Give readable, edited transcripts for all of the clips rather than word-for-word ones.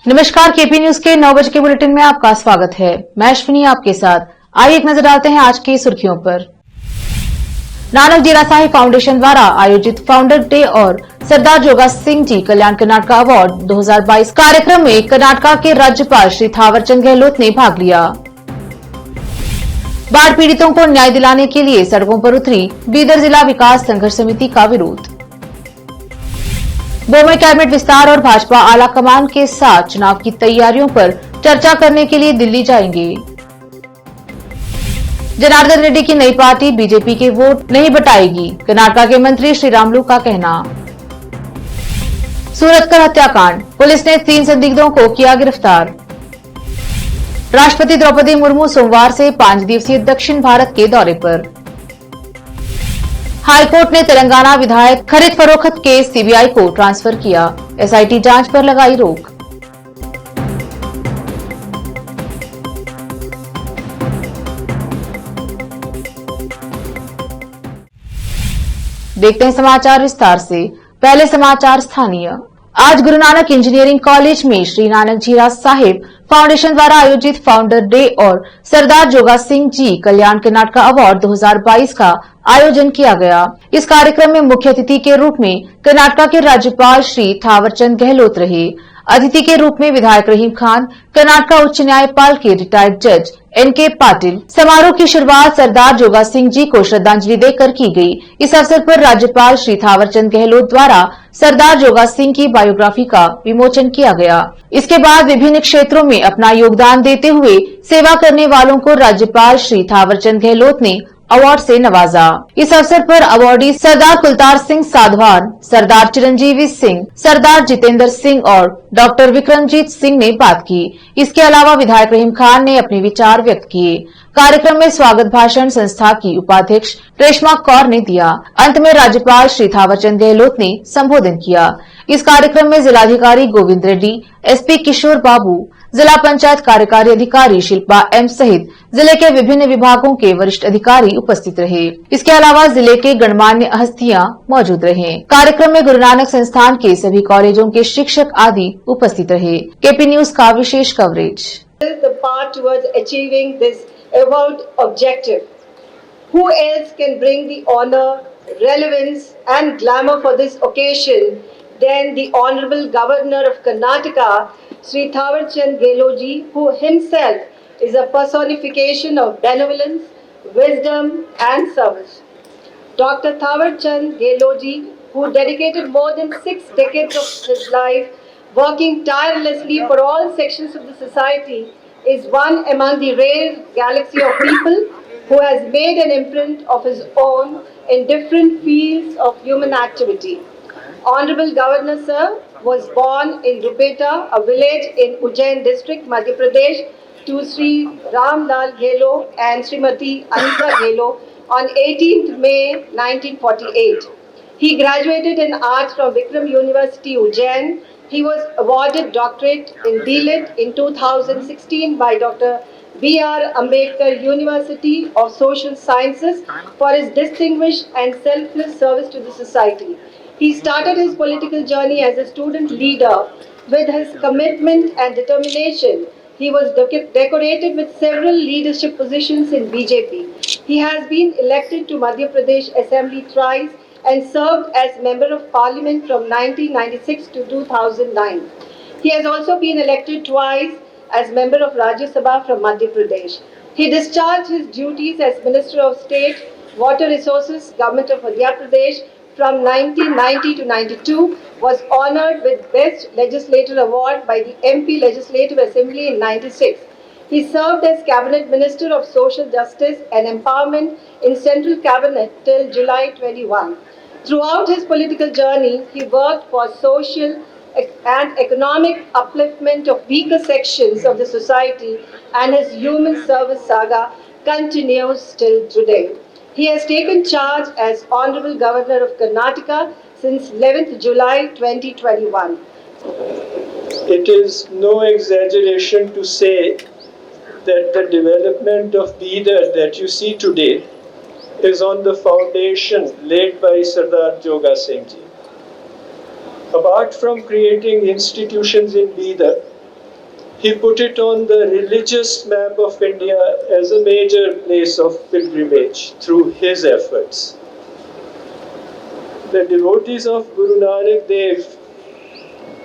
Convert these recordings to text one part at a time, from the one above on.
नमस्कार, KP news के 9 बजे के बुलेटिन में आपका स्वागत है। मैं अश्विनी आपके साथ। आइए एक नजर डालते हैं आज की सुर्खियों पर। नानक जीरा साहिब फाउंडेशन द्वारा आयोजित फाउंडर डे और सरदार जोगा सिंह जी कल्याण कर्नाटक अवार्ड 2022 कार्यक्रम में कर्नाटक के राज्यपाल श्री थावरचंद गहलोत ने भाग लिया। बाढ़ पीड़ितों को न्याय दिलाने के लिए सड़कों पर उतरी बीदर जिला विकास संघर्ष समिति का विरोध। बोमई कैबिनेट विस्तार और भाजपा आला कमान के साथ चुनाव की तैयारियों पर चर्चा करने के लिए दिल्ली जाएंगे। जनार्दन रेड्डी की नई पार्टी बीजेपी के वोट नहीं बटाएगी, कर्नाटक के मंत्री श्री रामुलु का कहना। सूरतकर हत्याकांड, पुलिस ने 3 संदिग्धों को किया गिरफ्तार। राष्ट्रपति द्रौपदी मुर्मू सोमवार से 5 दिवसीय दक्षिण भारत के दौरे पर। हाईकोर्ट ने तेलंगाना विधायक खरीद फरोख्त केस सीबीआई को ट्रांसफर किया, एसआईटी जांच पर लगाई रोक। देखते हैं समाचार विस्तार से। पहले समाचार स्थानीय। आज गुरु नानक इंजीनियरिंग कॉलेज में श्री नानक जीरा साहिब फाउंडेशन द्वारा आयोजित फाउंडर डे और सरदार जोगा सिंह जी कल्याण कर्नाटक अवार्ड 2022 का आयोजन किया गया। इस कार्यक्रम में मुख्य अतिथि के रूप में कर्नाटक के राज्यपाल श्री थावरचंद गहलोत रहे। अतिथि के रूप में विधायक रहीम खान, कर्नाटक उच्च न्यायपाल के रिटायर्ड जज एनके पाटिल। समारोह की शुरुआत सरदार जोगा सिंह जी को श्रद्धांजलि देकर की गई। इस अवसर पर राज्यपाल श्री थावरचंद गहलोत द्वारा सरदार जोगा सिंह की बायोग्राफी का विमोचन किया गया। इसके बाद विभिन्न क्षेत्रों में अपना योगदान देते हुए सेवा करने वालों को राज्यपाल श्री थावरचंद गहलोत ने अवार्ड से नवाजा। इस अवसर पर अवार्डी सरदार कुलतार सिंह साधवान, सरदार चिरंजीवी सिंह, सरदार जितेंद्र सिंह और डॉक्टर विक्रमजीत सिंह ने बात की। इसके अलावा विधायक रहीम खान ने अपने विचार व्यक्त किए। कार्यक्रम में स्वागत भाषण संस्था की उपाध्यक्ष रेशमा कौर ने दिया। अंत में राज्यपाल श्री थावरचंद गहलोत ने संबोधन किया। इस कार्यक्रम में जिलाधिकारी गोविंद रेड्डी, एसपी किशोर बाबू, जिला पंचायत कार्यकारी अधिकारी शिल्पा एम सहित जिले के विभिन्न विभागों के वरिष्ठ अधिकारी उपस्थित रहे। इसके अलावा जिले के गणमान्य हस्तियां मौजूद रहे। कार्यक्रम में गुरु नानक संस्थान के सभी कॉलेजों के शिक्षक आदि उपस्थित रहे। केपी न्यूज का विशेष coverage. The path towards achieving this award objective. Who else can bring the honor, relevance and glamour for this occasion than the Honorable Governor of Karnataka, Sri Thavarchand Gehloji, who himself is a personification of benevolence, wisdom and service. Dr. Thavarchand Gehloji, who dedicated more than 6 decades of his life working tirelessly for all sections of the society, is one among the rare galaxy of people who has made an imprint of his own in different fields of human activity. Honorable Governor Sir was born in Rupeta, a village in Ujjain district, Madhya Pradesh, to Sri Ram Lal Gehlot and Srimati Anita Gehlot on 18th May 1948. He graduated in arts from Vikram University, Ujjain. He was awarded doctorate in D.Litt in 2016 by Dr. B.R. Ambedkar University of Social Sciences for his distinguished and selfless service to the society. He started his political journey as a student leader. With his commitment and determination, he was decorated with several leadership positions in BJP. He has been elected to Madhya Pradesh Assembly thrice and served as Member of Parliament from 1996 to 2009. He has also been elected twice as Member of Rajya Sabha from Madhya Pradesh. He discharged his duties as Minister of State, Water Resources, Government of Madhya Pradesh from 1990 to 92, was honoured with Best Legislator Award by the MP Legislative Assembly in 96. He served as Cabinet Minister of Social Justice and Empowerment in Central Cabinet till July 21. Throughout his political journey, he worked for social and economic upliftment of weaker sections of the society, and his human service saga continues till today. He has taken charge as Honorable Governor of Karnataka since 11th July 2021. It is no exaggeration to say that the development of Bidar that you see today is on the foundation laid by Sardar Joga Singh Ji. Apart from creating institutions in Bidar, he put it on the religious map of India as a major place of pilgrimage through his efforts. The devotees of Guru Nanak Dev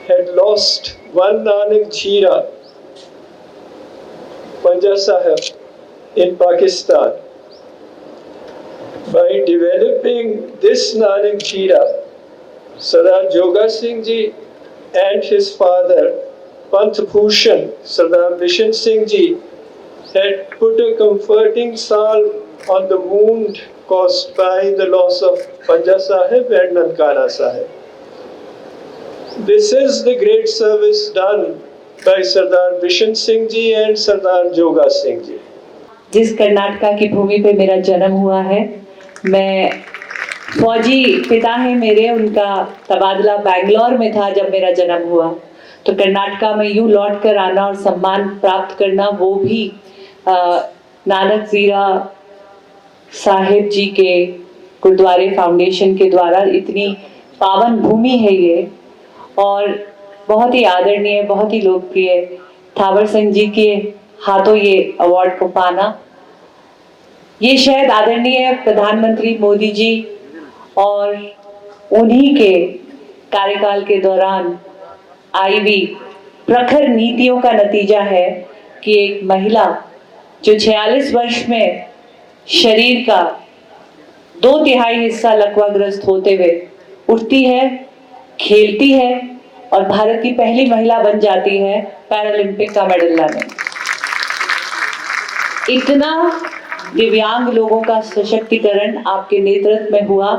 had lost one Nanak Jhira, Panja Sahib, in Pakistan. By developing this Nanak Jhira, Sardar Joga Singh Ji and his father, Panth Bhushan, Sardar Bishan Singh Ji, had put a comforting salve on the wound caused by the loss of Panja Sahib and Nankana Sahib. This is the great service done by Sardar Bishan Singh Ji and Sardar Joga Singh Ji. जिस कर्नाटका की भूमि पे मेरा जन्म हुआ है, मैं फौजी पिता है मेरे, उनका तबादला बैंगलोर में था जब मेरा जन्म हुआ, तो कर्नाटका में यूं लौट कर आना और सम्मान प्राप्त करना, वो भी नानक जीरा साहिब जी के गुरुद्वारे फाउंडेशन के द्वारा। इतनी पावन भूमि है ये और बहुत ही आदरणीय, बहुत ही लोकप्रिय थावर सिंह जी के हाथों ये अवार्ड को पाना, ये शायद आदरणीय प्रधानमंत्री मोदी जी और उन्हीं के कार्यकाल के दौरान आई हुई प्रखर नीतियों का नतीजा है कि एक महिला जो 46 वर्ष में शरीर का 2/3 हिस्सा लकवाग्रस्त होते हुए उठती है, खेलती है और भारत की पहली महिला बन जाती है पैरालंपिक का मेडल लाने। इतना दिव्यांग लोगों का सशक्तिकरण आपके नेतृत्व में हुआ।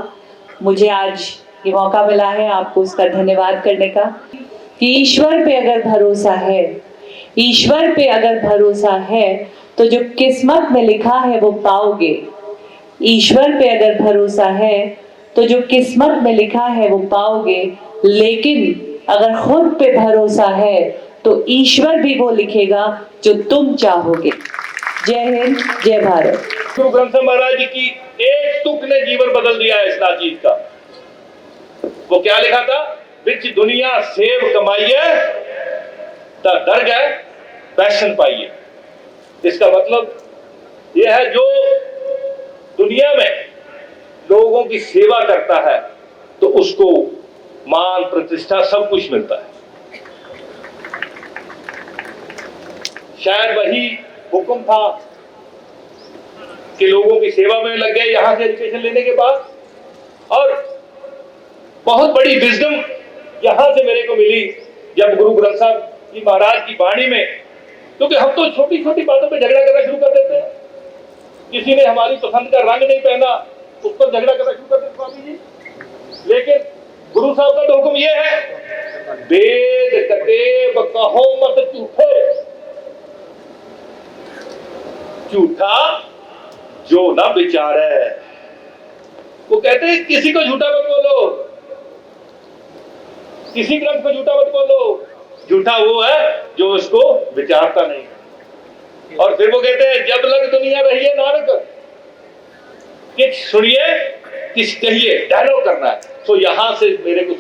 मुझे आज ये मौका मिला है आपको उसका धन्यवाद करने का कि ईश्वर पे अगर भरोसा है, ईश्वर पे अगर भरोसा है तो जो किस्मत में लिखा है वो पाओगे। ईश्वर पे अगर भरोसा है तो जो किस्मत में लिखा है वो पाओगे, लेकिन अगर खुद पे भरोसा है तो ईश्वर भी वो लिखेगा जो तुम चाहोगे। जय हिंद, जय भारत। गुरु ग्रंथ साहिब महाराज जी की एक तुक ने जीवन बदल दिया है इस नाचीज का। वो क्या लिखा था? विच दुनिया सेव कमाइए ता डर गए पैशन पाइए। इसका मतलब यह है जो दुनिया में लोगों की सेवा करता है तो उसको मान प्रतिष्ठा सब कुछ मिलता है। शायद वही हुक्म था कि लोगों की सेवा में लग गए यहां से एजुकेशन लेने के बाद, और बहुत बड़ी विजडम यहां से मेरे को मिली जब गुरु ग्रंथ साहब जी महाराज की वाणी में, क्योंकि हम तो छोटी छोटी बातों पे झगड़ा करना शुरू कर देते हैं। किसी ने हमारी पसंद का रंग नहीं पहना, उस पर झगड़ा करना शुरू कर देते स्वामी जी। लेकिन गुरु साहब का तो हुक्म यह है, वेद कतेब कहो मत झूठे, झूठा जो ना विचारे। वो कहते हैं किसी को झूठा मत बोलो, किसी ग्रंथ को झूठा मत बोलो। झूठा वो है जो उसको विचारता नहीं। और फिर वो कहते हैं जब लग दुनिया रही है नानक, कि सुनिए किस कहिए, डायलॉग करना है। तो यहां से मेरे को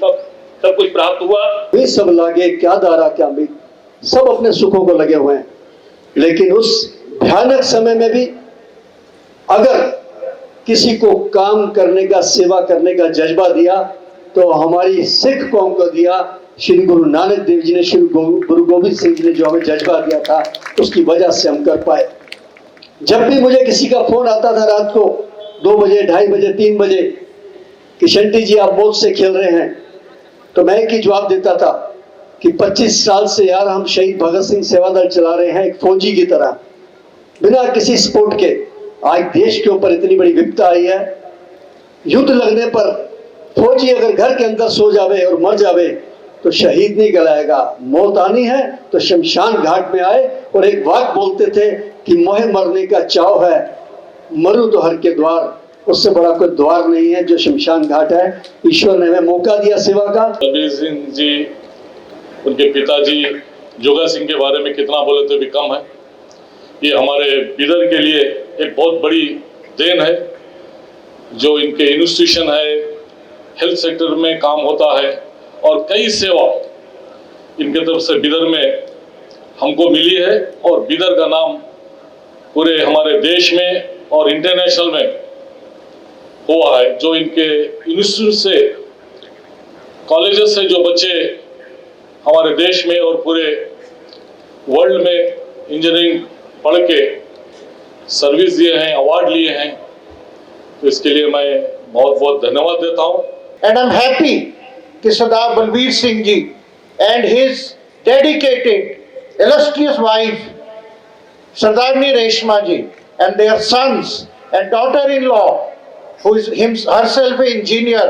सब कुछ प्राप्त हुआ। वे सब लागे क्या दारा क्या मीत, सब अपने सुखों को लगे हुए हैं, लेकिन उस भयानक समय में भी अगर किसी को काम करने का, सेवा करने का जज्बा दिया तो हमारी सिख कौम को दिया श्री गुरु नानक देव जी ने, श्री गुरु गोविंद सिंह जी ने जो हमें जज्बा दिया था, उसकी वजह से हम कर पाए। जब भी मुझे किसी का फोन आता था रात को 2 बजे, 2:30 बजे, 3 बजे कि शंटी जी आप बोझ से खेल रहे हैं, तो मैं एक ही जवाब देता था कि 25 साल से यार हम शहीद भगत सिंह सेवा दल चला रहे हैं एक फौजी की तरह, बिना किसी सपोर्ट के। आज देश के ऊपर इतनी बड़ी विपदा आई है, युद्ध लगने पर फौजी अगर घर के अंदर सो जावे और मर जावे तो शहीद नहीं कहलाएगा। मौत आनी है तो शमशान घाट में आए, और एक वाक्य बोलते थे कि मोहे मरने का चाव है, मरूं तो हर के द्वार, उससे बड़ा कोई द्वार नहीं है जो शमशान घाट है। ईश्वर ने हमें मौका दिया सेवा का। बलबीर सिंह जी, उनके पिताजी जोगा सिंह के बारे में कितना बोले तो भी कम है। ये हमारे बिदर के लिए एक बहुत बड़ी देन है, जो इनके इंस्टीट्यूशन है, हेल्थ सेक्टर में काम होता है और कई सेवा इनके तरफ से बिदर में हमको मिली है और बीदर का नाम पूरे हमारे देश में और इंटरनेशनल में हुआ है। जो इनके इंस्टीट्यूट से, कॉलेजेस से जो बच्चे हमारे देश में और पूरे वर्ल्ड में इंजीनियरिंग पढ़ के सर्विस दिए हैं, अवार्ड लिए हैं, तो इसके लिए मैं बहुत बहुत धन्यवाद देता हूँ। And I'm happy कि Sardar Balbir Singh ji and his dedicated, illustrious wife, Sardarni Reshma ji, and their sons and daughter-in-law, who is herself an engineer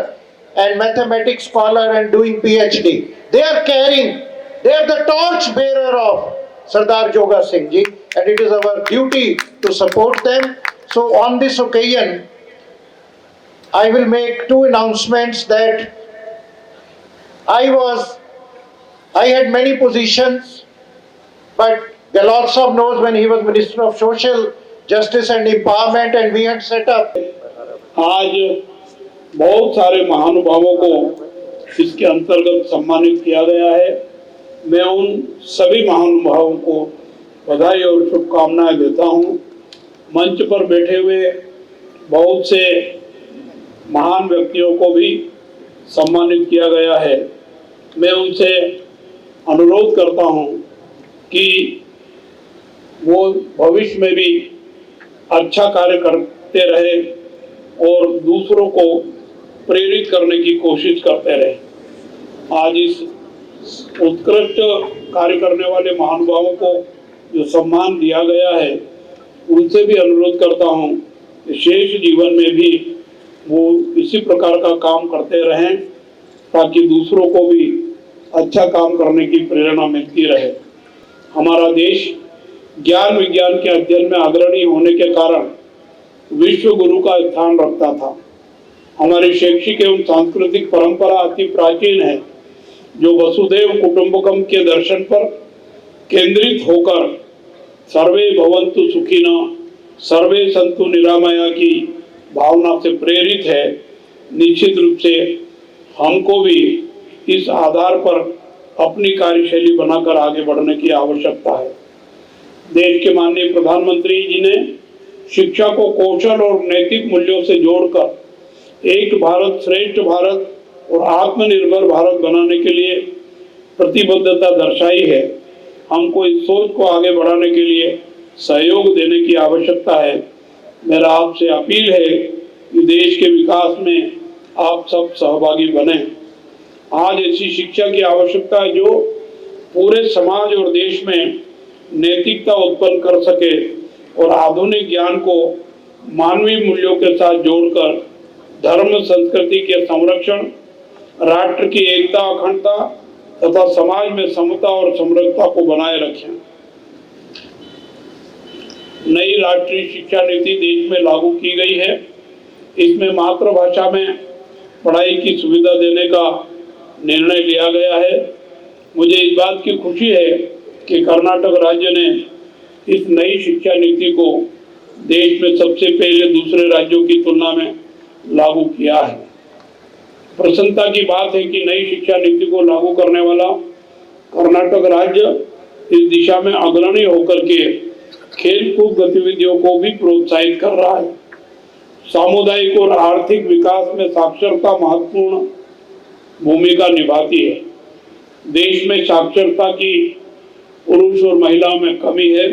and mathematics scholar and doing PhD. They are the torch bearer of Sardar Joga Singh ji, and it is our duty to support them. So on this occasion, I will make two announcements that I had many positions, but Galor Sahab knows when he was Minister of Social Justice and Empowerment, and we had set up. आज बहुत सारे महानुभावों को इसके अंतर्गत सम्मानित किया गया है। मैं उन सभी महानुभावों को बधाई और शुभकामनाएं देता हूं। मंच पर बैठे हुए बहुत से महान व्यक्तियों को भी सम्मानित किया गया है। मैं उनसे अनुरोध करता हूं कि वो भविष्य में भी अच्छा कार्य करते रहे और दूसरों को प्रेरित करने की कोशिश करते रहे। आज इस उत्कृष्ट कार्य करने वाले महानुभावों को जो सम्मान दिया गया है, उनसे भी अनुरोध करता हूं कि शेष जीवन में भी वो इसी प्रकार का काम करते रहें, ताकि दूसरों को भी अच्छा काम करने की प्रेरणा मिलती रहे। हमारा देश ज्ञान विज्ञान के अध्ययन में अग्रणी होने के कारण विश्व गुरु का स्थान रखता था। हमारी शैक्षिक एवं सांस्कृतिक परंपरा अति प्राचीन है, जो वसुधैव कुटुंबकम के दर्शन पर केंद्रित होकर सर्वे भवन्तु सुखिनः सर्वे सन्तु निरामया की भावना से प्रेरित है। निश्चित रूप से हमको भी इस आधार पर अपनी कार्यशैली बनाकर आगे बढ़ने की आवश्यकता है। देश के माननीय प्रधानमंत्री जी ने शिक्षा को कौशल और नैतिक मूल्यों से जोड़कर एक भारत श्रेष्ठ भारत और आत्मनिर्भर भारत बनाने के लिए प्रतिबद्धता दर्शाई है। हमको इस सोच को आगे बढ़ाने के लिए सहयोग देने की आवश्यकता है। मेरा आपसे अपील है कि देश के विकास में आप सब सहभागी बने। आज ऐसी शिक्षा की आवश्यकता है जो पूरे समाज और देश में नैतिकता उत्पन्न कर सके और आधुनिक ज्ञान को मानवीय मूल्यों के साथ जोड़कर धर्म संस्कृति के संरक्षण, राष्ट्र की एकता अखंडता तथा समाज में समता और समृद्धता को बनाए रखें। नई राष्ट्रीय शिक्षा नीति देश में लागू की गई है। इसमें मातृभाषा में पढ़ाई की सुविधा देने का निर्णय लिया गया है। मुझे इस बात की खुशी है कि कर्नाटक राज्य ने इस नई शिक्षा नीति को देश में सबसे पहले दूसरे राज्यों की तुलना में लागू किया है। प्रसन्नता की बात है कि नई शिक्षा नीति को लागू करने वाला कर्नाटक राज्य इस दिशा में अग्रणी होकर के खेलकूद गतिविधियों को भी प्रोत्साहित कर रहा है। सामुदायिक और आर्थिक विकास में साक्षरता महत्वपूर्ण भूमिका निभाती है। देश में साक्षरता की पुरुष और महिलाओं में कमी है।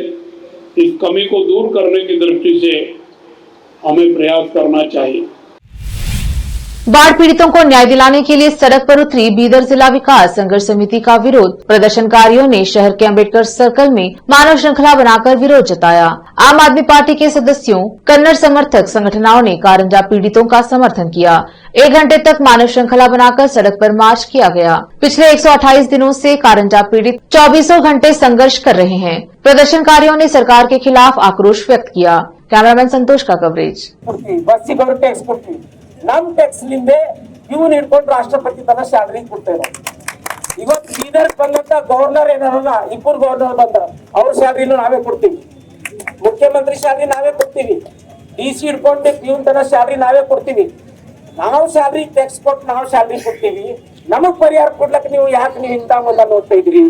इस कमी को दूर करने की दृष्टि से हमें प्रयास करना चाहिए। बाढ़ पीड़ितों को न्याय दिलाने के लिए सड़क पर उतरी बीदर जिला विकास संघर्ष समिति का विरोध। प्रदर्शनकारियों ने शहर के अम्बेडकर सर्कल में मानव श्रृंखला बनाकर विरोध जताया। आम आदमी पार्टी के सदस्यों, कन्नड़ समर्थक संगठनों ने कारंजा पीड़ितों का समर्थन किया। 1 घंटे तक मानव श्रृंखला बनाकर सड़क पर मार्च किया गया। पिछले 128 दिनों से कारंजा पीड़ित 24 घंटे संघर्ष कर रहे हैं। प्रदर्शनकारियों ने सरकार के खिलाफ आक्रोश व्यक्त किया। कैमरामैन संतोष का कवरेज। ನಮ್ ಟ್ಯಾಕ್ಸ್ ಲಿಂದೆ ಇವನ್ ಹಿಡ್ಕೊಂಡು ರಾಷ್ಟ್ರಪತಿ ತನ ಸ್ಯಾಲರಿ ಕೊಡ್ತೇವೆ. ಇವತ್ತು ಬೀದರ್ ಬಂದಂತ ಗವರ್ನರ್ ಏನಾರಲ್ಲ, ಇಬ್ಬರು ಗವರ್ನರ್ ಬಂದ, ಅವ್ರ ಸ್ಯಾಲರಿನೂ ನಾವೇ ಕೊಡ್ತೀವಿ. ಮುಖ್ಯಮಂತ್ರಿ ಸ್ಯಾಲರಿ ನಾವೇ ಕೊಡ್ತೀವಿ. ಡಿಸಿ ಹಿಡ್ಕೊಂಡು ಇವನ್ ತನ ಸ್ಯಾಲರಿ ನಾವೇ ಕೊಡ್ತೀವಿ. ನಾವು ಸ್ಯಾಲರಿ ಟ್ಯಾಕ್ಸ್ ಕೊಟ್ಟು ನಾವು ಸ್ಯಾಲರಿ ಕೊಡ್ತೀವಿ. ನಮಗ್ ಪರಿಹಾರ ಕೊಡ್ಲಕ್ಕೆ ನೀವು ಯಾಕೆ ನೀವು ಇಂತ ಮೊದಲ ನೋಡ್ತಾ ಇದ್ರಿ?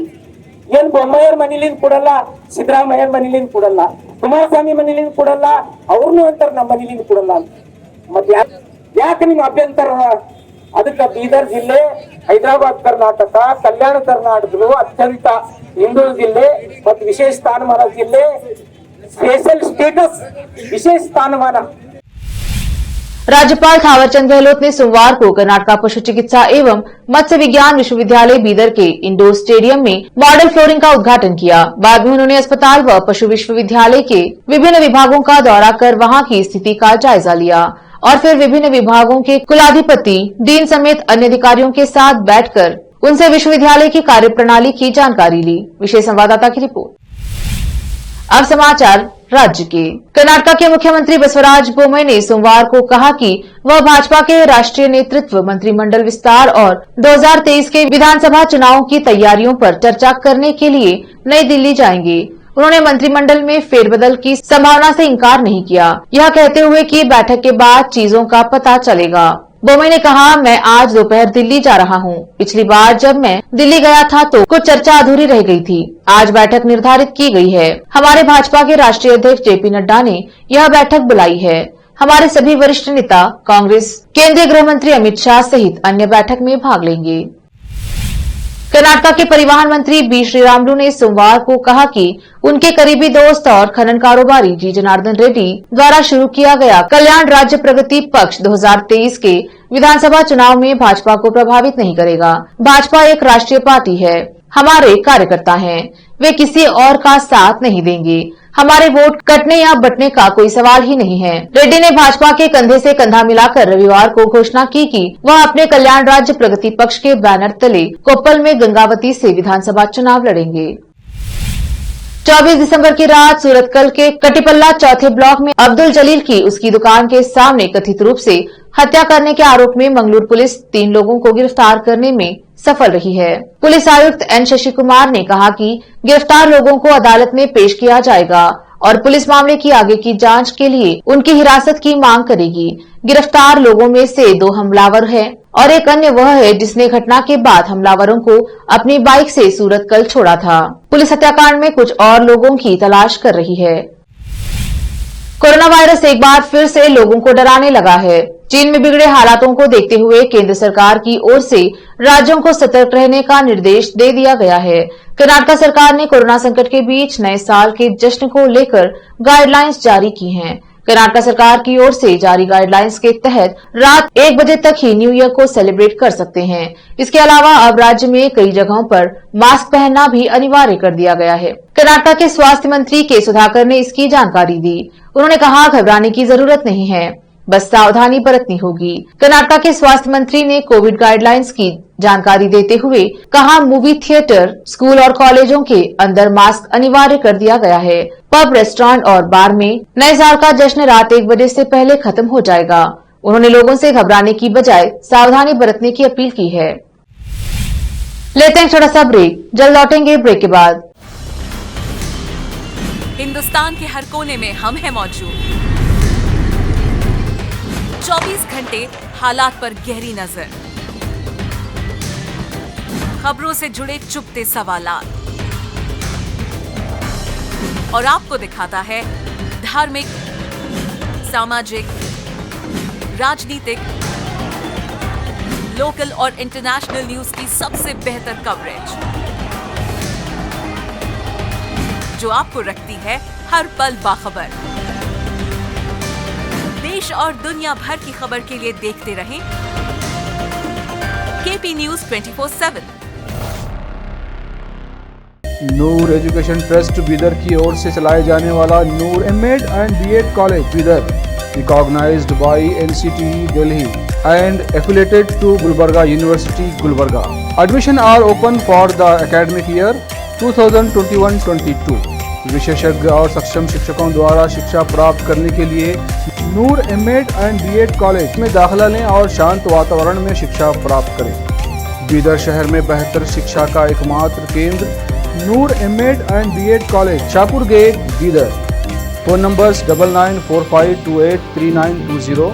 ಏನ್ ಬೊಮ್ಮಾಯರ್ ಮನೇಲಿಂದ ಕೊಡಲ್ಲ, ಸಿದ್ದರಾಮಯ್ಯರ್ ಮನೇಲಿಂದ ಕೊಡಲ್ಲ, ಕುಮಾರಸ್ವಾಮಿ ಮನೇಲಿಂದ ಕೊಡಲ್ಲ, ಅವ್ರನ್ನೂ ಅಂತಾರೆ ನಮ್ಮ ಮನೇಲಿಂದ ಕೊಡಲ್ಲ ಅಂತ. ಮತ್ತೆ ಯಾಕೆ ನಿಮ್ ಅಭ್ಯಂತರ? ಅದಕ್ಕೆ ಬೀದರ್ ಜಿಲ್ಲೆ, ಹೈದರಾಬಾದ್ ಕರ್ನಾಟಕ, ಕಲ್ಯಾಣ ಕರ್ನಾಟಕಗಳು ಅತ್ಯಂತ ಹಿಂದುಳಿದ ಜಿಲ್ಲೆ ಮತ್ತು ವಿಶೇಷ ಸ್ಥಾನಮಾನ ಜಿಲ್ಲೆ, ಸ್ಪೆಷಲ್ ಸ್ಟೇಟಸ್, ವಿಶेष स्थानमान। राज्यपाल थावरचंद गहलोत ने सोमवार को कर्नाटका पशु चिकित्सा एवं मत्स्य विज्ञान विश्वविद्यालय बीदर के इंडोर स्टेडियम में मॉडल फ्लोरिंग का उद्घाटन किया। बाद में उन्होंने अस्पताल व पशु विश्वविद्यालय के विभिन्न विभागों का दौरा कर वहां की स्थिति का जायजा लिया और फिर विभिन्न विभागों के कुलाधिपति, डीन समेत अन्य अधिकारियों के साथ बैठकर उनसे विश्वविद्यालय की कार्यप्रणाली की जानकारी ली। विशेष संवाददाता की रिपोर्ट। अब समाचार राज्य के। कर्नाटका के मुख्यमंत्री बसवराज बोम्मई ने सोमवार को कहा कि वह भाजपा के राष्ट्रीय नेतृत्व, मंत्रिमंडल विस्तार और 2023 के विधानसभा चुनावों की तैयारियों पर चर्चा करने के लिए नई दिल्ली जाएंगे। उन्होंने मंत्रिमंडल में फेरबदल की संभावना से इंकार नहीं किया, यह कहते हुए कि बैठक के बाद चीजों का पता चलेगा। बोम्मई ने कहा, मैं आज दोपहर दिल्ली जा रहा हूं। पिछली बार जब मैं दिल्ली गया था तो कुछ चर्चा अधूरी रह गई थी। आज बैठक निर्धारित की गई है। हमारे भाजपा के राष्ट्रीय अध्यक्ष जेपी नड्डा ने यह बैठक बुलाई है। हमारे सभी वरिष्ठ नेता, कांग्रेस, केंद्रीय गृह मंत्री अमित शाह सहित अन्य बैठक में भाग लेंगे। कर्नाटका के परिवहन मंत्री बी श्रीरामुलु ने सोमवार को कहा कि उनके करीबी दोस्त और खनन कारोबारी जी जनार्दन रेड्डी द्वारा शुरू किया गया कल्याण राज्य प्रगति पक्ष 2023 के विधानसभा चुनाव में भाजपा को प्रभावित नहीं करेगा। भाजपा एक राष्ट्रीय पार्टी है, हमारे कार्यकर्ता हैं, वे किसी और का साथ नहीं देंगे। हमारे वोट कटने या बंटने का कोई सवाल ही नहीं है। रेड्डी ने भाजपा के कंधे से कंधा मिलाकर रविवार को घोषणा की कि वह अपने कल्याण राज्य प्रगति पक्ष के बैनर तले कोप्पल में गंगावती से विधानसभा चुनाव लड़ेंगे। 24 दिसंबर की रात सूरतकल के कटिपल्ला चौथे ब्लॉक में अब्दुल जलील की उसकी दुकान के सामने कथित रूप से हत्या करने के आरोप में मंगलूर पुलिस 3 लोगों को गिरफ्तार करने में सफल रही है। पुलिस आयुक्त एन शशि कुमार ने कहा कि गिरफ्तार लोगों को अदालत में पेश किया जाएगा और पुलिस मामले की आगे की जांच के लिए उनकी हिरासत की मांग करेगी। गिरफ्तार लोगों में से 2 हमलावर हैं और एक अन्य वह है जिसने घटना के बाद हमलावरों को अपनी बाइक से सूरतकल छोड़ा था। पुलिस हत्याकांड में कुछ और लोगों की तलाश कर रही है। कोरोना वायरस एक बार फिर से लोगों को डराने लगा है। चीन में बिगड़े हालातों को देखते हुए केंद्र सरकार की ओर से राज्यों को सतर्क रहने का निर्देश दे दिया गया है। कर्नाटका सरकार ने कोरोना संकट के बीच नए साल के जश्न को लेकर गाइडलाइंस जारी की हैं। कर्नाटका सरकार की ओर से जारी गाइडलाइंस के तहत रात 1 बजे तक ही न्यू ईयर को सेलिब्रेट कर सकते हैं। इसके अलावा अब राज्य में कई जगहों पर मास्क पहनना भी अनिवार्य कर दिया गया है। कर्नाटका के स्वास्थ्य मंत्री के सुधाकर ने इसकी जानकारी दी। उन्होंने कहा, घबराने की जरूरत नहीं है, बस सावधानी बरतनी होगी। कर्नाटका के स्वास्थ्य मंत्री ने कोविड गाइडलाइंस की जानकारी देते हुए कहा, मूवी थिएटर, स्कूल और कॉलेजों के अंदर मास्क अनिवार्य कर दिया गया है। पब, रेस्टोरेंट और बार में नए साल का जश्न रात 1 बजे से पहले खत्म हो जाएगा। उन्होंने लोगों से घबराने की बजाय सावधानी बरतने की अपील की है। लेते हैं छोटा सा ब्रेक, जल्द लौटेंगे ब्रेक के बाद। हिंदुस्तान के हर कोने में हम हैं मौजूद। 24 घंटे हालात पर गहरी नजर, खबरों से जुड़े चुपते सवालात और आपको दिखाता है धार्मिक, सामाजिक, राजनीतिक, लोकल और इंटरनेशनल न्यूज की सबसे बेहतर कवरेज जो आपको रखती है हर पल बाखबर। देश और दुनिया भर की खबर के लिए देखते रहें KP news 24/7। Noor education trust Bidar की ओर से चलाए जाने वाला Noor MEd and BEd college Bidar, recognised by NCTE Delhi and affiliated to Gulbarga University, Gulbarga. Admission are open for the academic year 2021-22. विशेषज्ञ और सक्षम शिक्षकों द्वारा शिक्षा प्राप्त करने के लिए नूर एमएड एंड बीएड कॉलेज में दाखिला लें और शांत वातावरण में शिक्षा प्राप्त करें। बीदर शहर में बेहतर शिक्षा का एकमात्र केंद्र Noor MEd and BEd college, Shahpur gate, Bidar. Phone numbers 9945283920,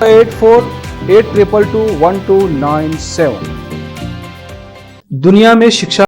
8482221297। दुनिया में शिक्षा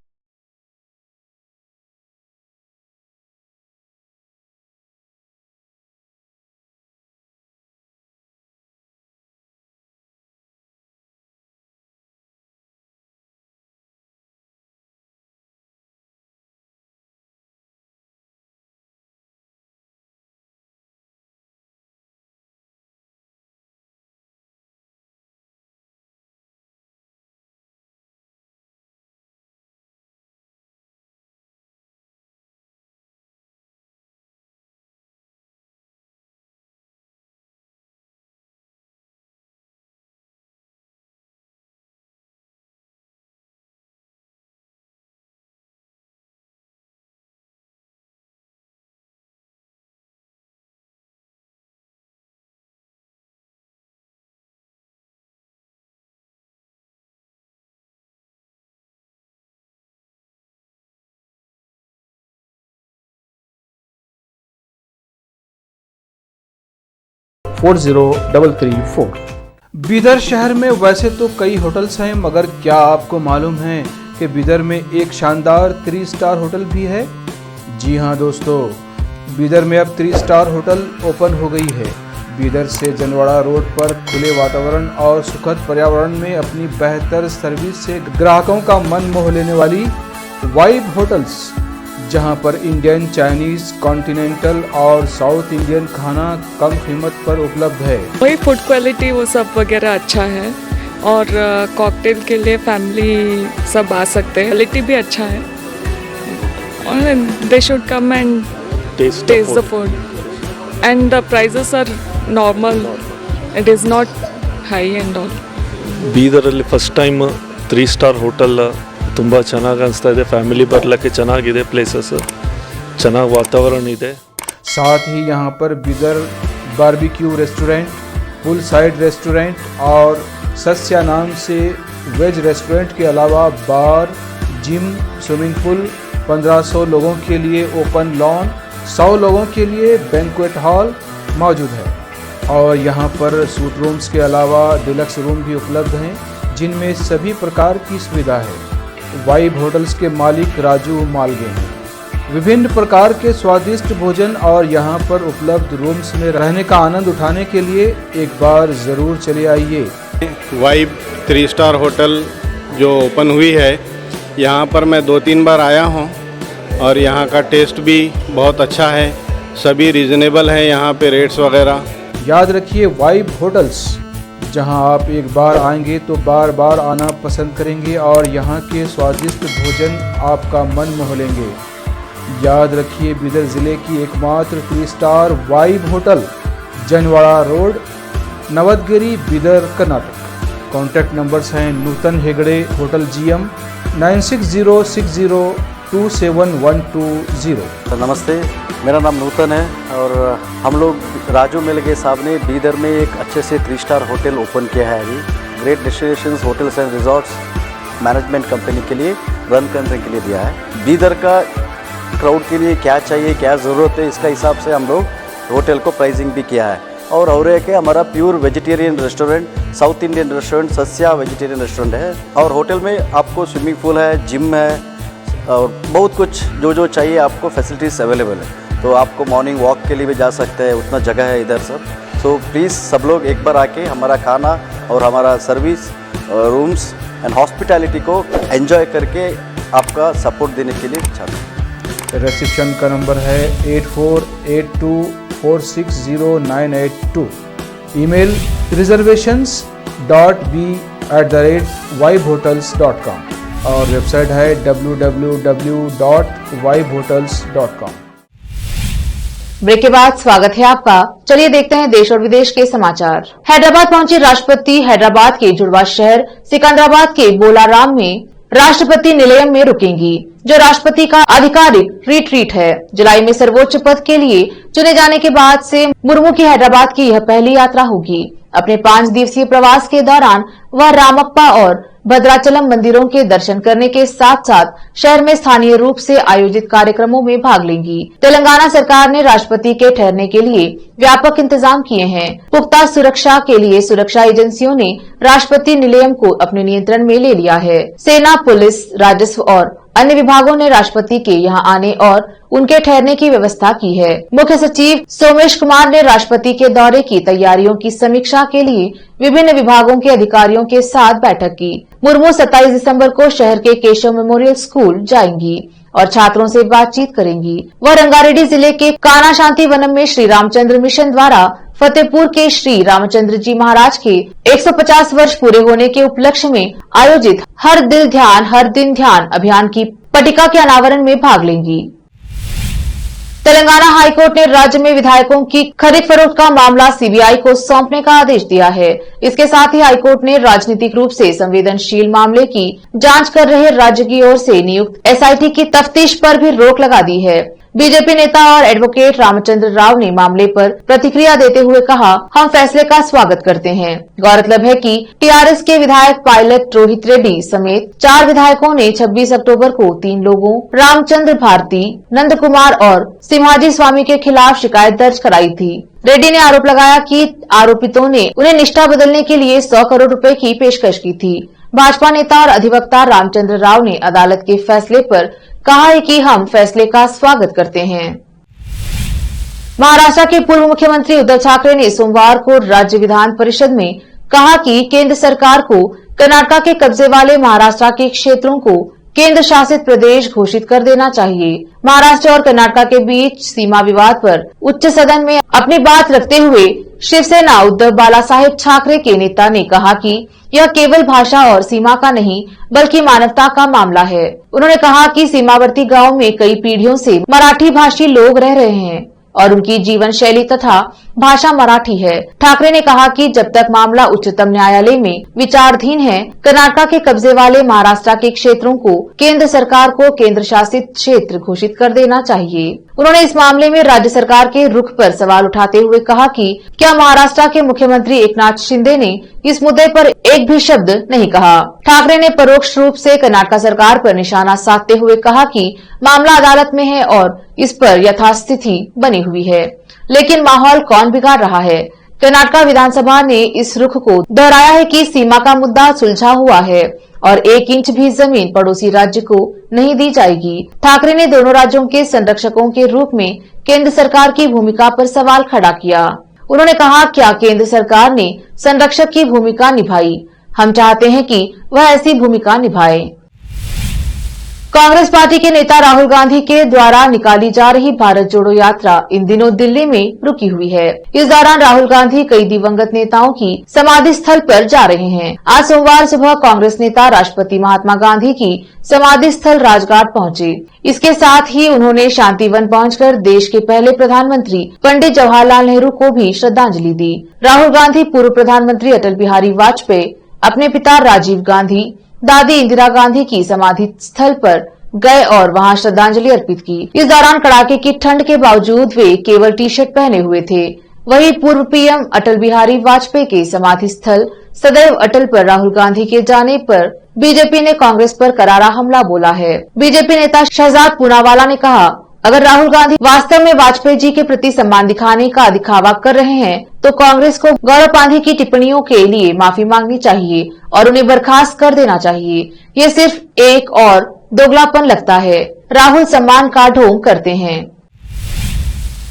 403334। बीदर शहर में वैसे तो कई होटल्स हैं, मगर क्या आपको मालूम है कि बीदर में एक शानदार 3 स्टार होटल भी है? जी हाँ दोस्तों, बीदर में अब 3 स्टार होटल ओपन हो गई है। बीदर से जनवाड़ा रोड पर खुले वातावरण और सुखद पर्यावरण में अपनी बेहतर सर्विस से ग्राहकों का मन मोह लेने वाली वाइब होटल्स, जहां पर इंडियन, चाइनीज, कॉन्टिनेंटल और साउथ इंडियन खाना कम कीमत पर उपलब्ध है। वही फूड क्वालिटी वो सब वगैरह अच्छा है और कॉकटेल के लिए फैमिली सब आ सकते हैं। क्वालिटी भी अच्छा है और they should come and taste the food and the prices are normal. It is not high and all. ಬೀದರಲ್ಲಿ ಫಸ್ಟ್ ಟೈಮ್ 3 ಸ್ಟಾರ್ ಹೋಟೆಲ್ ತುಂಬ ಚೆನ್ನಾಗಿ ಅನಿಸ್ತಾ ಇದೆ. ಫ್ಯಾಮಿಲಿ ಬರಲಿಕ್ಕೆ ಚೆನ್ನಾಗಿದೆ, ಪ್ಲೇಸಸ್ ಚೆನ್ನಾಗಿ ವಾತಾವರಣ ಇದೆ. साथ ही यहाँ पर Bidar barbecue restaurant, full side restaurant और सस्या नाम से वेज रेस्टोरेंट के अलावा बार, जिम, स्विमिंग पूल, 1500 लोगों के लिए ओपन लॉन, 100 लोगों के लिए बैंक्वेट हॉल मौजूद है। और यहाँ पर सूट रूम्स के अलावा डिलक्स रूम भी उपलब्ध हैं, जिनमें सभी प्रकार की सुविधा है। वाइब होटल्स के मालिक राजू मालगे हैं। विभिन्न प्रकार के स्वादिष्ट भोजन और यहाँ पर उपलब्ध रूम्स में रहने का आनंद उठाने के लिए एक बार ज़रूर चले आइए। वाइब 3 स्टार होटल जो ओपन हुई है, यहाँ पर मैं 2-3 बार आया हूँ और यहाँ का टेस्ट भी बहुत अच्छा है। सभी रीज़नेबल हैं यहाँ पे रेट्स वगैरह। याद रखिए, वाइब होटल्स, जहां आप एक बार आएंगे तो बार बार आना पसंद करेंगे और यहां के स्वादिष्ट भोजन आपका मन मोह लेंगे। याद रखिए, बीदर ज़िले की एकमात्र 3 star vibe hotel, Janwada road, Navadgiri, Bidar, Karnataka. Contact numbers हैं नूतन हेगड़े, होटल GM 9606027120। नमस्ते, मेरा नाम नूतन है और हम लोग राजू मिलगे साहब ने बीदर में एक अच्छे से 3 स्टार होटल ओपन किया है। अभी great destinations hotels and resorts management company के लिए रन करने के लिए दिया है। बीदर का क्राउड के लिए क्या चाहिए, क्या ज़रूरत है, इसका हिसाब से हम लोग होटल को प्राइसिंग भी किया है। और एक है हमारा pure vegetarian restaurant, South Indian restaurant, Sasya vegetarian restaurant है। और होटल में आपको स्विमिंग पूल है, जिम है और बहुत कुछ जो चाहिए आपको फैसिलिटीज़ अवेलेबल है। तो आपको मॉर्निंग वॉक के लिए भी जा सकते हैं, उतना जगह है इधर सब। तो प्लीज़ सब लोग एक बार आके हमारा खाना और हमारा सर्विस, रूम्स एंड हॉस्पिटैलिटी को एंजॉय करके आपका सपोर्ट देने के लिए चाहते हैं। रिसेप्शन का नंबर है 8482460982। ईमेल reservations.b@vibehotels.com और वेबसाइट है www.vibehotels.com। ब्रेक के बाद स्वागत है आपका। चलिए देखते हैं देश और विदेश के समाचार। हैदराबाद पहुंचे राष्ट्रपति हैदराबाद के जुड़वा शहर सिकंदराबाद के बोलाराम में राष्ट्रपति निलयम में रुकेंगी, जो राष्ट्रपति का आधिकारिक रिट्रीट है। जुलाई में सर्वोच्च पद के लिए चुने जाने के बाद से मुर्मू की हैदराबाद की यह पहली यात्रा होगी। अपने 5 दिवसीय प्रवास के दौरान वह रामप्पा और भद्राचलम मंदिरों के दर्शन करने के साथ साथ शहर में स्थानीय रूप से आयोजित कार्यक्रमों में भाग लेंगी। तेलंगाना सरकार ने राष्ट्रपति के ठहरने के लिए व्यापक इंतजाम किए हैं। पुख्ता सुरक्षा के लिए सुरक्षा एजेंसियों ने राष्ट्रपति निलयम को अपने नियंत्रण में ले लिया है। सेना, पुलिस, राजस्व और अन्य विभागों ने राष्ट्रपति के यहां आने और उनके ठहरने की व्यवस्था की है। मुख्य सचिव सोमेश कुमार ने राष्ट्रपति के दौरे की तैयारियों की समीक्षा के लिए विभिन्न विभागों के अधिकारियों के साथ बैठक की। मुर्मू 27 दिसंबर को शहर के केशव मेमोरियल स्कूल जाएंगी और छात्रों से बातचीत करेंगी। वह रंगारेड्डी जिले के काना शांति वनम में श्री रामचंद्र मिशन द्वारा फतेहपुर के श्री रामचंद्र जी महाराज के 150 वर्ष पूरे होने के उपलक्ष्य में आयोजित हर दिल ध्यान हर दिन ध्यान अभियान की पट्टिका के अनावरण में भाग लेंगी। तेलंगाना हाईकोर्ट ने राज्य में विधायकों की खरीद फरोख्त का मामला सीबीआई को सौंपने का आदेश दिया है। इसके साथ ही हाईकोर्ट ने राजनीतिक रूप से संवेदनशील मामले की जांच कर रहे राज्य की ओर से नियुक्त एसआईटी की तफ्तीश पर भी रोक लगा दी है। बीजेपी नेता और एडवोकेट रामचंद्र राव ने मामले पर प्रतिक्रिया देते हुए कहा, हम फैसले का स्वागत करते हैं। गौरतलब है कि टीआरएस के विधायक पायलट रोहित रेड्डी समेत 4 विधायकों ने 26 अक्टूबर को 3 लोगों रामचंद्र भारती, नंद कुमार और सिम्हाजी स्वामी के खिलाफ शिकायत दर्ज कराई थी। रेड्डी ने आरोप लगाया कि आरोपितों ने उन्हें निष्ठा बदलने के लिए 100 करोड़ रुपए की पेशकश की थी। भाजपा नेता और अधिवक्ता रामचंद्र राव ने अदालत के फैसले पर कहा है कि हम फैसले का स्वागत करते हैं। महाराष्ट्र के पूर्व मुख्यमंत्री उद्धव ठाकरे ने सोमवार को राज्य विधान परिषद में कहा कि केंद्र सरकार को कर्नाटक के कब्जे वाले महाराष्ट्र के क्षेत्रों को केंद्र शासित प्रदेश घोषित कर देना चाहिए। महाराष्ट्र और कर्नाटक के बीच सीमा विवाद पर उच्च सदन में अपनी बात रखते हुए शिवसेना उद्धव बालासाहेब ठाकरे के नेता ने कहा कि यह केवल भाषा और सीमा का नहीं बल्कि मानवता का मामला है। उन्होंने कहा कि सीमावर्ती गांव में कई पीढ़ियों से मराठी भाषी लोग रह रहे हैं और उनकी जीवन शैली तथा भाषा मराठी है। ठाकरे ने कहा कि जब तक मामला उच्चतम न्यायालय में विचाराधीन है, कर्नाटक के कब्जे वाले महाराष्ट्र के क्षेत्रों को केंद्र सरकार को केंद्र शासित क्षेत्र घोषित कर देना चाहिए। उन्होंने इस मामले में राज्य सरकार के रुख पर सवाल उठाते हुए कहा कि क्या महाराष्ट्र के मुख्यमंत्री एकनाथ शिंदे ने इस मुद्दे पर एक भी शब्द नहीं कहा। ठाकरे ने परोक्ष रूप से कर्नाटक सरकार पर निशाना साधते हुए कहा कि मामला अदालत में है और इस पर यथास्थिति बनी हुई है, लेकिन माहौल कौन बिगाड़ रहा है। कर्नाटक विधानसभा ने इस रुख को दोहराया है कि सीमा का मुद्दा सुलझा हुआ है और 1 इंच भी जमीन पड़ोसी राज्य को नहीं दी जाएगी। ठाकरे ने दोनों राज्यों के संरक्षकों के रूप में केंद्र सरकार की भूमिका पर सवाल खड़ा किया। उन्होंने कहा, क्या केंद्र सरकार ने संरक्षक की भूमिका निभाई? हम चाहते हैं कि वह ऐसी भूमिका निभाए। कांग्रेस पार्टी के नेता राहुल गांधी के द्वारा निकाली जा रही भारत जोड़ो यात्रा इन दिनों दिल्ली में रुकी हुई है। इस दौरान राहुल गांधी कई दिवंगत नेताओं की समाधि स्थल पर जा रहे हैं। आज सोमवार सुबह कांग्रेस नेता राष्ट्रपति महात्मा गांधी की समाधि स्थल राजघाट पहुंचे। इसके साथ ही उन्होंने शांतिवन पहुंचकर देश के पहले प्रधानमंत्री पंडित जवाहरलाल नेहरू को भी श्रद्धांजलि दी। राहुल गांधी पूर्व प्रधानमंत्री अटल बिहारी वाजपेयी, अपने पिता राजीव गांधी, दादी इंदिरा गांधी की समाधि स्थल पर गए और वहां श्रद्धांजलि अर्पित की। इस दौरान कड़ाके की ठंड के बावजूद वे केवल टी शर्ट पहने हुए थे। वहीं पूर्व पीएम अटल बिहारी वाजपेयी के समाधि स्थल सदैव अटल पर राहुल गांधी के जाने पर बीजेपी ने कांग्रेस पर करारा हमला बोला है। बीजेपी नेता शहजाद पूनावाला ने कहा, अगर राहुल गांधी वास्तव में वाजपेयी जी के प्रति सम्मान दिखाने का दिखावा कर रहे हैं तो कांग्रेस को गौरव गांधी की टिप्पणियों के लिए माफी मांगनी चाहिए और उन्हें बर्खास्त कर देना चाहिए। ये सिर्फ एक और दोगलापन लगता है। राहुल सम्मान का ढोंग करते हैं।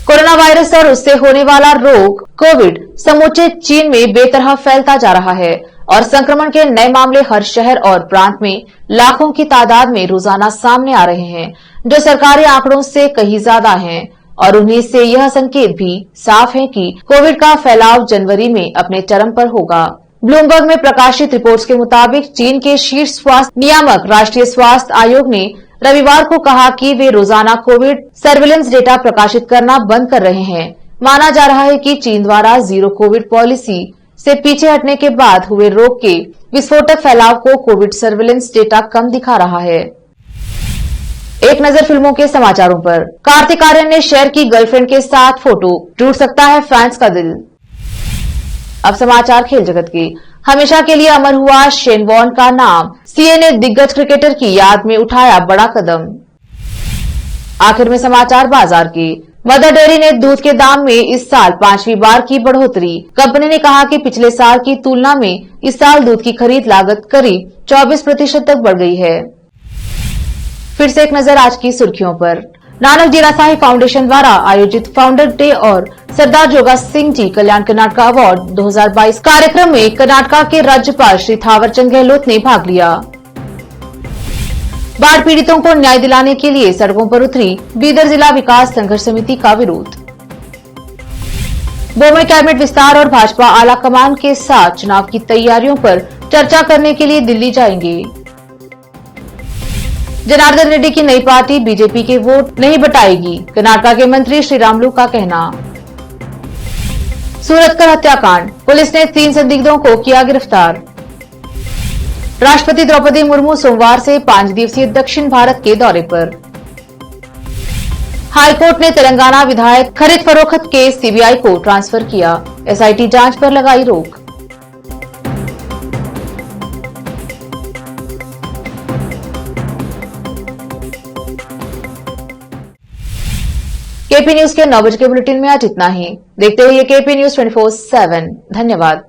कोरोना वायरस और उससे होने वाला रोग कोविड समूचे चीन में बेतरह फैलता जा रहा है और संक्रमण के नए मामले हर शहर और प्रांत में लाखों की तादाद में रोजाना सामने आ रहे हैं, जो सरकारी आंकड़ों से कहीं ज्यादा हैं। और उन्हीं से यह संकेत भी साफ है कि कोविड का फैलाव जनवरी में अपने चरम पर होगा। ब्लूमबर्ग में प्रकाशित रिपोर्ट्स के मुताबिक चीन के शीर्ष स्वास्थ्य नियामक राष्ट्रीय स्वास्थ्य आयोग ने रविवार को कहा कि वे रोजाना कोविड सर्विलेंस डेटा प्रकाशित करना बंद कर रहे हैं। माना जा रहा है कि चीन द्वारा जीरो कोविड पॉलिसी से पीछे हटने के बाद हुए रोग के विस्फोटक फैलाव को कोविड सर्विलेंस डेटा कम दिखा रहा है। एक नजर फिल्मों के समाचारों पर। कार्तिक आर्यन ने शेयर की गर्लफ्रेंड के साथ फोटो, टूट सकता है फैंस का दिल। अब समाचार खेल जगत के। हमेशा के लिए अमर हुआ शेन वॉर्न का नाम। सीए ने दिग्गज क्रिकेटर की याद में उठाया बड़ा कदम। आखिर में समाचार बाजार के। मदर डेयरी ने दूध के दाम में इस साल 5वीं बार की बढ़ोतरी। कंपनी ने कहा कि पिछले साल की तुलना में इस साल दूध की खरीद लागत करीब 24% तक बढ़ गई है। फिर से एक नजर आज की सुर्खियों पर। नानक जीरा साहिब फाउंडेशन द्वारा आयोजित फाउंडर डे और सरदार जोगा सिंह जी कल्याण कर्नाटक अवार्ड 2022 कार्यक्रम में कर्नाटक के राज्यपाल श्री थावरचंद गहलोत ने भाग लिया। बाढ़ पीड़ितों को न्याय दिलाने के लिए सड़कों पर उतरी बीदर जिला विकास संघर्ष समिति का विरोध। बोमई कैबिनेट विस्तार और भाजपा आला कमान के साथ चुनाव की तैयारियों पर चर्चा करने के लिए दिल्ली जाएंगे। जनार्दन रेड्डी की नई पार्टी बीजेपी के वोट नहीं बटाएगी, कर्नाटक के मंत्री श्री रामुलु का कहना। सूरतकर हत्याकांड, पुलिस ने 3 संदिग्धों को किया गिरफ्तार। राष्ट्रपति द्रौपदी मुर्मू सोमवार से 5 दिवसीय दक्षिण भारत के दौरे पर। हाईकोर्ट ने तेलंगाना विधायक खरीद फरोख्त केस सीबीआई को ट्रांसफर किया, एसआईटी जांच पर लगाई रोक। केपी न्यूज के 9 बजे के बुलेटिन में आज इतना ही। देखते रहिए केपी न्यूज 24/7। धन्यवाद।